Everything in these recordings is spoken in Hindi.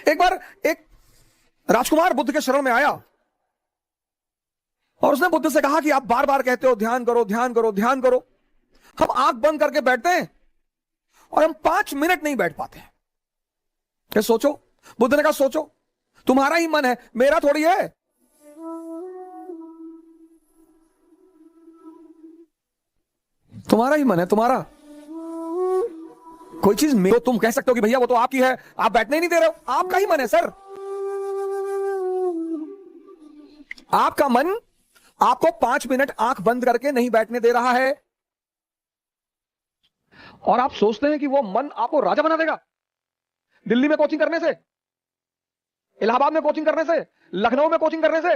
एक बार एक राजकुमार बुद्ध के शरण में आया और उसने बुद्ध से कहा कि आप बार बार कहते हो ध्यान करो ध्यान करो ध्यान करो, हम आंख बंद करके बैठते हैं और हम 5 मिनट नहीं बैठ पाते हैं। ये सोचो, बुद्ध ने कहा सोचो, तुम्हारा ही मन है, मेरा थोड़ी है। तुम्हारा ही मन है, तुम्हारा। कोई चीज में तो तुम कह सकते हो कि भैया वो तो आपकी है, आप बैठने ही नहीं दे रहे हो, आपका ही मन है सर। आपका मन आपको 5 मिनट आंख बंद करके नहीं बैठने दे रहा है और आप सोचते हैं कि वो मन आपको राजा बना देगा। दिल्ली में कोचिंग करने से, इलाहाबाद में कोचिंग करने से, लखनऊ में कोचिंग करने से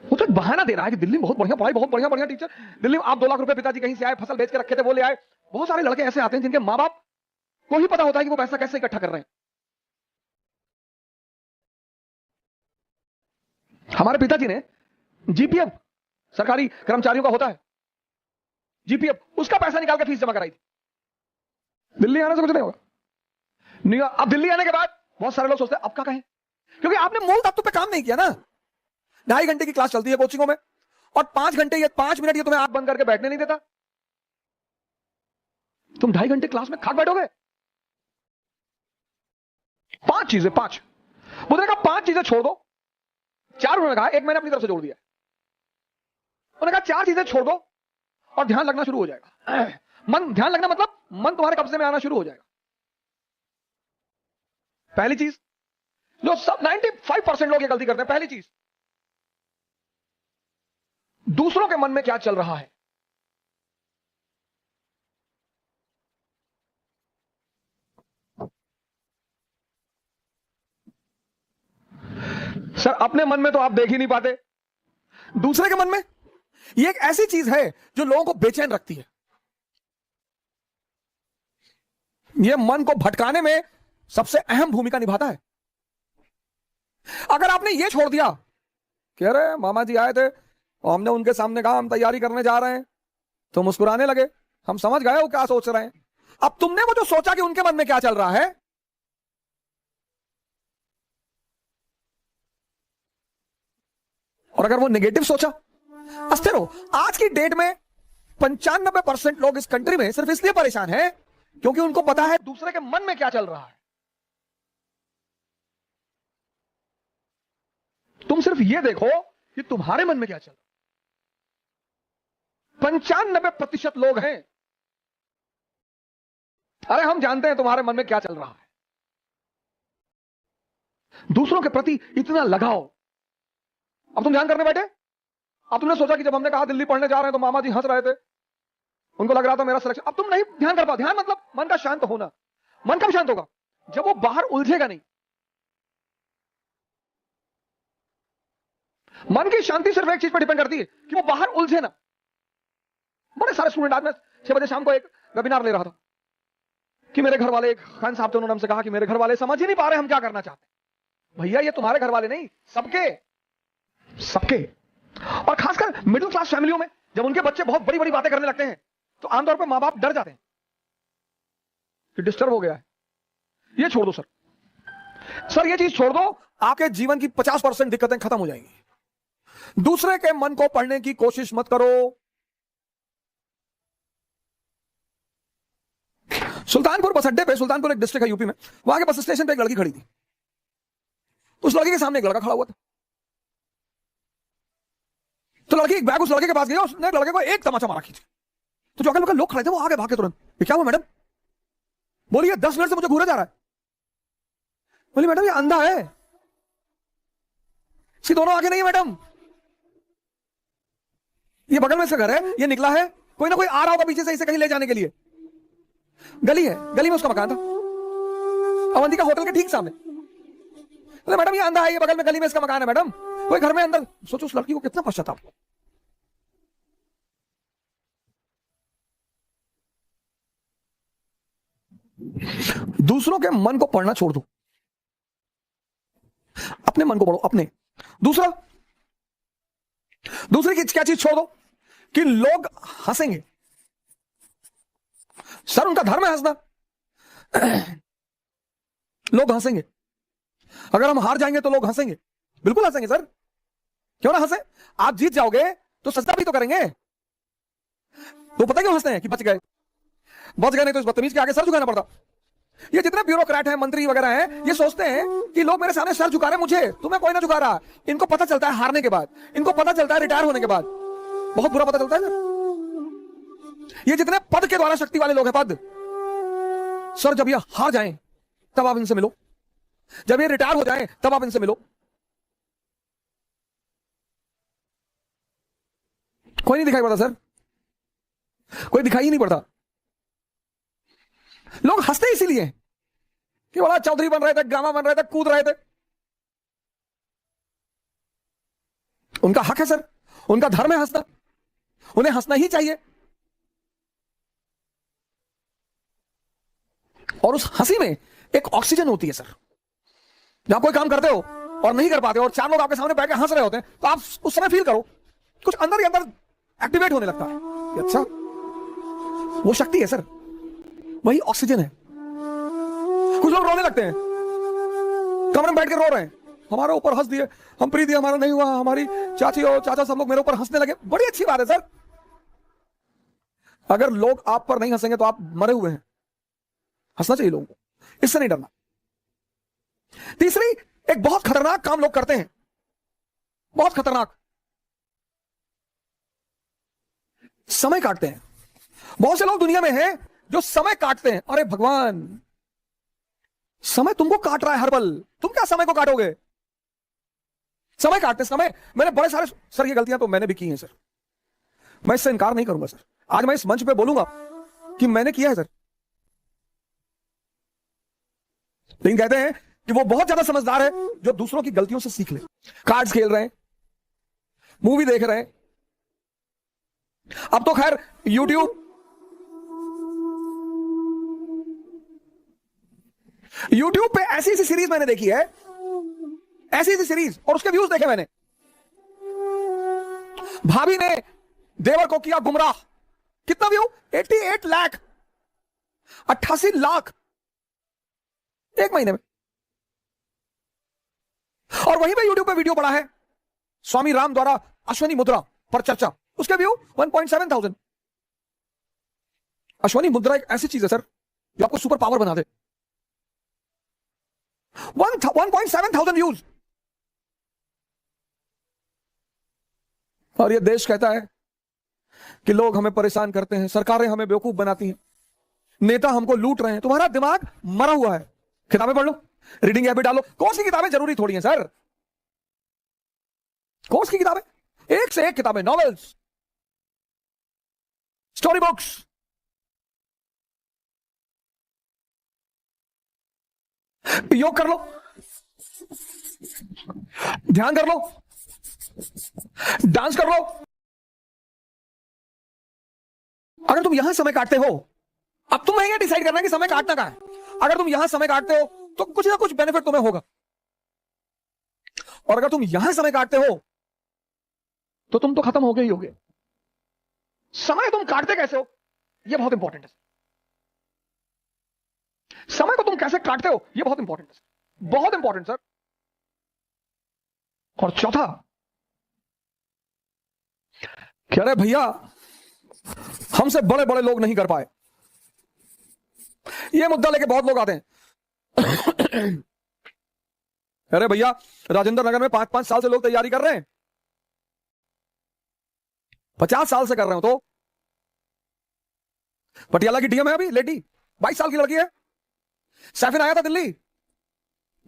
वो तो एक बहाना दे रहा है कि दिल्ली में बहुत बढ़िया पढ़ाई, बहुत बढ़िया बढ़िया टीचर। दिल्ली में आप 2 लाख रुपए पिताजी कहीं से आए, फसल बेच के रखे थे, वो ले आए। बहुत सारे लड़के ऐसे आते हैं जिनके मां बाप को ही पता होता है कि वो पैसा कैसे इकट्ठा कर रहे हैं। हमारे पिताजी ने जीपीएफ, सरकारी कर्मचारियों का होता है जीपीएफ, उसका पैसा निकाल के फीस जमा कराई थी। दिल्ली आने से कुछ नहीं होगा। अब दिल्ली आने के बाद बहुत सारे लोग सोचते हैं अब क्या कहें, क्योंकि आपने मूल तत्व पे काम नहीं किया ना। 2.5 घंटे की क्लास चलती है कोचिंगों में और 5 घंटे या 5 मिनट ये तुम्हें आंख बंद करके बैठने नहीं देता। तुम 2.5 घंटे क्लास में खाक बैठोगे। 5 चीजें, 5 बुद्ध ने कहा 5 चीजें छोड़ दो। 4 उन्होंने कहा, एक मैंने अपनी तरफ से जोड़ दिया। उन्होंने कहा 4 चीजें छोड़ दो और ध्यान लगना शुरू हो जाएगा। मन, ध्यान लगना मतलब मन तुम्हारे कब्जे में आना शुरू हो जाएगा। पहली चीज जो सब 95% लोग ये गलती करते हैं, पहली चीज, दूसरों के मन में क्या चल रहा है। सर अपने मन में तो आप देख ही नहीं पाते, दूसरे के मन में। यह एक ऐसी चीज है जो लोगों को बेचैन रखती है। यह मन को भटकाने में सबसे अहम भूमिका निभाता है। अगर आपने यह छोड़ दिया कि अरे मामा जी आए थे और हमने उनके सामने कहा हम तैयारी करने जा रहे हैं, तो मुस्कुराने लगे, हम समझ गए वो क्या सोच रहे हैं। अब तुमने वो जो सोचा कि उनके मन में क्या चल रहा है, और अगर वो नेगेटिव सोचा, हंसते रहो। आज की डेट में 95% लोग इस कंट्री में सिर्फ इसलिए परेशान हैं क्योंकि उनको पता है दूसरे के मन में क्या चल रहा है। तुम सिर्फ ये देखो कि तुम्हारे मन में क्या चल रहा है। 95% लोग हैं, अरे हम जानते हैं तुम्हारे मन में क्या चल रहा है। दूसरों के प्रति इतना लगाओ। अब तुम ध्यान करने बैठे, अब तुमने सोचा कि जब हमने कहा दिल्ली पढ़ने जा रहे हैं तो मामा जी हंस रहे थे, उनको लग रहा था मेरा सिलेक्शन। अब तुम नहीं ध्यान कर पाओ। ध्यान मतलब मन का शांत होना। मन कब शांत होगा? जब वो बाहर उलझेगा नहीं। मन की शांति सिर्फ एक चीज पर डिपेंड करती है कि वो बाहर उलझे ना। बड़े सारे स्टूडेंट, आज मैं 6 बजे शाम को एक वेबिनार ले रहा था कि मेरे घर वाले, एक खान साहब थे, उन्होंने हमसे कहा कि मेरे घर वाले समझ ही नहीं पा रहे हम क्या करना चाहते हैं। भैया ये तुम्हारे घर वाले नहीं, सबके सबके। और खासकर मिडिल क्लास फैमिलियों में जब उनके बच्चे बहुत बड़ी बड़ी बातें करने लगते हैं तो आमतौर पर मां बाप डर जाते हैं कि डिस्टर्ब हो गया है। ये छोड़ दो सर, सर ये चीज छोड़ दो, आपके जीवन की 50% दिक्कतें खत्म हो जाएंगी। दूसरे के मन को पढ़ने की कोशिश मत करो। सुल्तानपुर बस अड्डे पे, सुल्तानपुर एक डिस्ट्रिक्ट है यूपी में, वहां के बस स्टेशन पे एक लड़की खड़ी थी। उस लड़की के सामने एक लड़का खड़ा हुआ था। तो लड़की एक बैग उस लड़के के पास गई और उसने लड़के को एक तमाचा मारा खींच। तो जो अगल बगल लोग खड़े थे वो आगे भागे तुरंत। ये क्या हुआ मैडम? बोली ये 10 मिनट से मुझे घूरे जा रहा है। बोली मैडम ये अंधा है, इसकी दोनों आंखें नहीं है मैडम। ये बगल में से घर है, ये निकला है, कोई ना कोई आ रहा होगा पीछे से इसे कहीं ले जाने के लिए। गली है, गली में उसका मकान था, अवंतिका होटल के ठीक सामने। तो मैडम ये अंधा है, ये बगल में गली में इसका मकान है मैडम, कोई घर में अंदर। सोचो उस लड़की को कितना पश्चाताप। दूसरों के मन को पढ़ना छोड़ दो, अपने मन को पढ़ो। अपने दूसरे की क्या चीज छोड़ दो कि लोग हंसेंगे, सर उनका धर्म है हंसना। लोग हंसेंगे, अगर हम हार जाएंगे तो लोग हंसेंगे, बिल्कुल हंसेंगे सर, क्यों ना हंसे। आप जीत जाओगे तो सजदा भी तो करेंगे। तो पता क्यों हंसते हैं कि बच गए, नहीं तो इस बदतमीज के आगे सर झुकाना पड़ता। ये जितने ब्यूरोक्रेट हैं, मंत्री वगैरह हैं, ये सोचते हैं कि लोग मेरे सामने सर झुका रहे, मुझे तुम्हें कोई ना झुका रहा। इनको पता चलता है हारने के बाद, इनको पता चलता है रिटायर होने के बाद, बहुत बुरा पता चलता है सर। ये जितने पद के द्वारा शक्ति वाले लोग हैं, पद, सर जब ये हार जाएं तब आप इनसे मिलो, जब ये रिटायर हो जाएं तब आप इनसे मिलो। कोई नहीं दिखाई पड़ता सर, कोई दिखाई ही नहीं पड़ता। लोग हंसते इसीलिए कि बड़ा चौधरी बन रहे थे, गामा बन रहे थे, कूद रहे थे। उनका हक है सर, उनका धर्म है हंसना, उन्हें हंसना ही चाहिए। और उस हंसी में एक ऑक्सीजन होती है सर। जब कोई काम करते हो और नहीं कर पाते और चार लोग आपके सामने बैठ के हंस रहे होते हैं, तो आप उस समय फील करो, कुछ अंदर ही अंदर एक्टिवेट होने लगता है कि अच्छा, वो शक्ति है सर, वही ऑक्सीजन है। कुछ लोग रोने लगते हैं, कमरे में बैठ के रो रहे हैं, हमारे ऊपर हंस दिए, हम प्रीति हमारा नहीं हुआ, हमारी चाची और चाचा सब लोग मेरे ऊपर हंसने लगे। बड़ी अच्छी बात है सर, अगर लोग आप पर नहीं हंसेंगे तो आप मरे हुए हैं। हंसना चाहिए लोगों को, इससे नहीं डरना। तीसरी, एक बहुत खतरनाक काम लोग करते हैं, बहुत खतरनाक, समय काटते हैं। बहुत से लोग दुनिया में हैं जो समय काटते हैं। अरे भगवान, समय तुमको काट रहा है हर पल, तुम क्या समय को काटोगे। समय काटते समय मैंने बड़े सारे, सर ये गलतियां तो मैंने भी की हैं सर, मैं इससे इनकार नहीं करूंगा सर। आज मैं इस मंच पे बोलूंगा कि मैंने किया है सर। लेकिन कहते हैं कि वो बहुत ज्यादा समझदार है जो दूसरों की गलतियों से सीख ले। कार्ड्स खेल रहे हैं, मूवी देख रहे हैं, अब तो खैर यूट्यूब पे ऐसी ऐसी सीरीज मैंने देखी है, ऐसी ऐसी सीरीज, और उसके व्यूज देखे मैंने। भाभी ने देवर को किया गुमराह, कितना व्यू, 88 लाख, 88 लाख एक महीने में। और वहीं पे यूट्यूब पे वीडियो पड़ा है स्वामी राम द्वारा अश्वनी मुद्रा पर चर्चा, उसके व्यू 1.7 थाउजेंड। अश्वनी मुद्रा एक ऐसी चीज है सर जो आपको सुपर पावर बना दे। 1.7 थाउजेंड व्यूज। और ये देश कहता है कि लोग हमें परेशान करते हैं, सरकारें हमें बेवकूफ बनाती हैं, नेता हमको लूट रहे हैं। तुम्हारा दिमाग मरा हुआ है। किताबें पढ़ लो, रीडिंग हैबिट डालो। कोर्स की किताबें जरूरी थोड़ी हैं सर, कोर्स की किताबें, एक से एक किताबें, नॉवेल्स, स्टोरी बुक्स। योग कर लो, ध्यान कर लो, डांस कर लो। अगर तुम यहां समय काटते हो, अब तुम्हें यह डिसाइड करना है कि समय काटना कहां है। अगर तुम यहां समय काटते हो तो कुछ ना कुछ बेनिफिट तुम्हें होगा, और अगर तुम यहां समय काटते हो तो तुम तो खत्म हो गए ही होगे। समय तुम काटते कैसे हो, यह बहुत इंपॉर्टेंट है। समय को तुम कैसे काटते हो, यह बहुत इंपॉर्टेंट है, बहुत इंपॉर्टेंट सर। और चौथा, कह रहे भैया हमसे बड़े बड़े लोग नहीं कर पाए, यह मुद्दा लेके बहुत लोग आते हैं। अरे भैया राजेंद्र नगर में 5-5 साल से लोग तैयारी कर रहे हैं, 50 साल से कर रहे हो। तो पटियाला की डीएम है अभी लेडी, 22 साल की लड़की है। सैफिन आया था दिल्ली,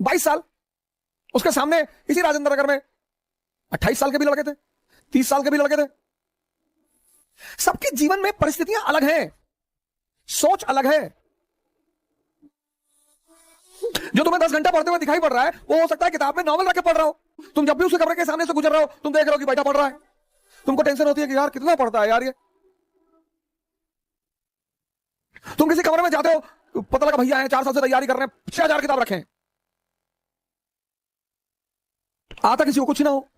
22 साल, उसके सामने इसी राजेंद्र नगर में 28 साल के भी लड़के थे, 30 साल के भी लड़के थे। सबके जीवन में परिस्थितियां अलग हैं, सोच अलग है। जो तुम्हें 10 घंटा पढ़ते हुए दिखाई पड़ रहा है, वो हो सकता है किताब में नॉवल रख के पढ़ रहा हो। तुम जब भी उसके कमरे के सामने से गुजर रहे हो, तुम देख रहे हो कि बैठा पढ़ रहा है। तुमको टेंशन होती है कि यार कितना पढ़ता है यार ये। तुम किसी कमरे में जाते हो, पता लगा भैया है 4 साल से तैयारी कर रहे हैं, 6000 किताब रखे हैं, आता किसी को कुछ ना हो।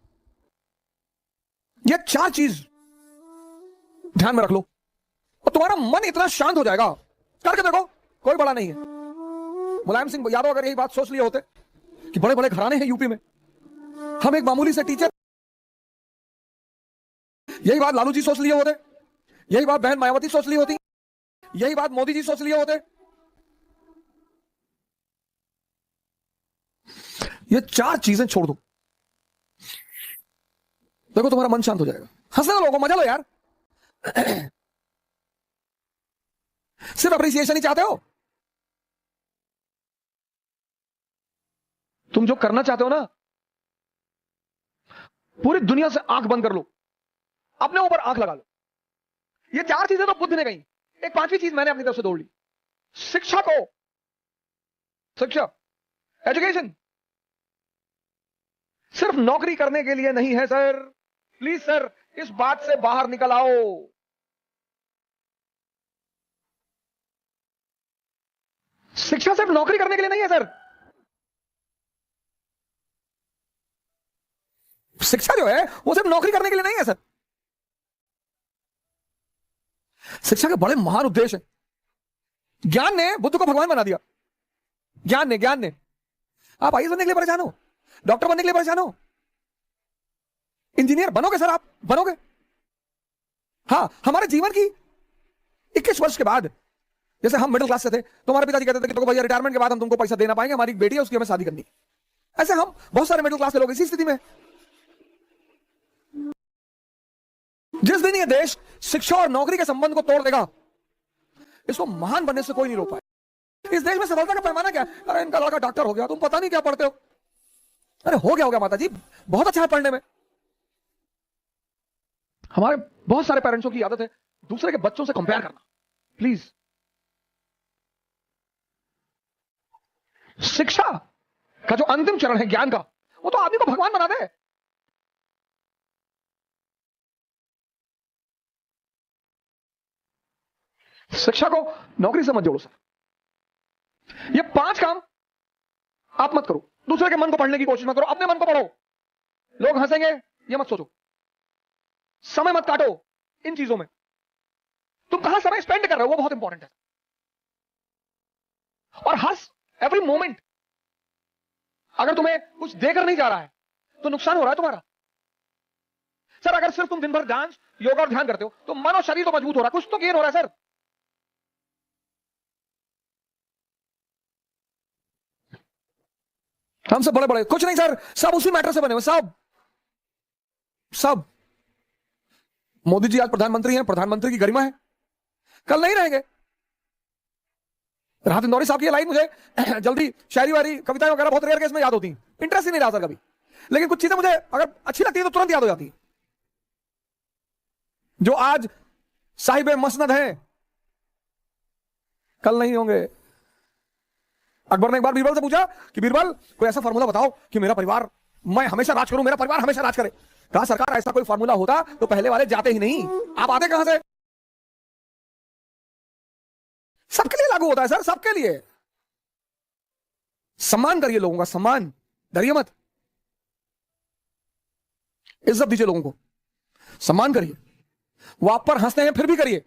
ये 4 चीज ध्यान में रख लो और तुम्हारा मन इतना शांत हो जाएगा करके देखो, कोई बड़ा नहीं है। मुलायम सिंह यादव अगर यही बात सोच लिए होते कि बड़े बड़े घराने हैं यूपी में, हम एक मामूली से टीचर, यही बात लालू जी सोच लिए होते, यही बात बहन मायावती सोच ली होती, यही बात मोदी जी सोच लिए होते। ये चार चीजें छोड़ दो, देखो तुम्हारा मन शांत हो जाएगा। हंसने दो लोगों को, मजा लो यार। सिर्फ अप्रिसिएशन ही चाहते हो तुम। जो करना चाहते हो ना, पूरी दुनिया से आंख बंद कर लो, अपने ऊपर आंख लगा लो। ये चार चीजें तो बुद्ध ने कही, एक पांचवी चीज मैंने अपनी तरफ से जोड़ ली। शिक्षा को, शिक्षा, एजुकेशन सिर्फ नौकरी करने के लिए नहीं है सर। प्लीज सर, इस बात से बाहर निकल आओ। शिक्षा सिर्फ नौकरी करने के लिए नहीं है सर। शिक्षा जो है वो सिर्फ नौकरी करने के लिए नहीं है सर। शिक्षा के बड़े महान उद्देश्य हैं। ज्ञान ने बुद्ध को भगवान बना दिया। ज्ञान ने आप आईएएस बनने के लिए परेशान हो, डॉक्टर बनने के लिए परेशान हो, इंजीनियर बनोगे सर, आप बनोगे। हां, हमारे जीवन की 21 वर्ष के बाद, जैसे हम मिडिल क्लास से थे तो हमारे पिताजी कहते थे कि तो भैया रिटायरमेंट के बाद हम तुमको पैसा दे ना पाएंगे, हमारी बेटी है उसकी हमें शादी करनी। ऐसे हम बहुत सारे मिडिल क्लास के लोग इसी स्थिति में। जिस दिन ये देश शिक्षा और नौकरी के संबंध को तोड़ देगा, इसको महान बनने से कोई नहीं रोक पाए। इस देश में सफलता का पैमाना क्या है? अरे इनका लड़का डॉक्टर हो गया, तुम पता नहीं क्या पढ़ते हो। अरे हो गया माता जी, बहुत अच्छा है पढ़ने में। हमारे बहुत सारे पेरेंट्सों की आदत है दूसरे के बच्चों से कंपेयर करना। प्लीज, शिक्षा का जो अंतिम चरण है ज्ञान का, वो तो आदमी को भगवान बना दे। शिक्षा को नौकरी से मत जोड़ो सर। ये 5 काम आप मत करो। दूसरे के मन को पढ़ने की कोशिश मत करो, अपने मन को पढ़ो। लोग हंसेंगे ये मत सोचो। समय मत काटो इन चीजों में। तुम कहां समय स्पेंड कर रहे हो वो बहुत इंपॉर्टेंट है। और हंस एवरी मोमेंट। अगर तुम्हें कुछ देकर नहीं जा रहा है तो नुकसान हो रहा है तुम्हारा। सर अगर सिर्फ तुम दिन भर डांस, योगा और ध्यान करते हो तो मन और शरीर तो मजबूत हो रहा है, कुछ तो गेन हो रहा है सर। हमसे बड़े बड़े कुछ नहीं सर, सब उसी मैटर से बने हुए, सब। मोदी जी आज प्रधानमंत्री हैं, प्रधानमंत्री की गरिमा है, कल नहीं रहेंगे। राहत इंदौरी साहब की लाइन मुझे जल्दी शायरी वारी कविताएं वगैरह बहुत रेयर केस में याद होती हैं, इंटरेस्ट ही नहीं रहा सर कभी। लेकिन कुछ चीजें मुझे अगर अच्छी लगती है तो तुरंत याद हो जाती है। जो आज साहिब मसनद हैं कल नहीं होंगे। अकबर ने एक बार बीरबल से पूछा कि बीरबल कोई ऐसा फॉर्मूला बताओ कि मेरा परिवार, मैं हमेशा राज करूं, मेरा परिवार हमेशा राज करे। कहा सरकार ऐसा कोई फॉर्मूला होता तो पहले वाले जाते ही नहीं, आप आते कहां से? सबके लिए लागू होता है सर, सबके लिए। सम्मान करिए लोगों का, सम्मान, डरिए मत। इज्जत दीजिए लोगों को, सम्मान करिए। वो आप पर हंसते हैं फिर भी करिए।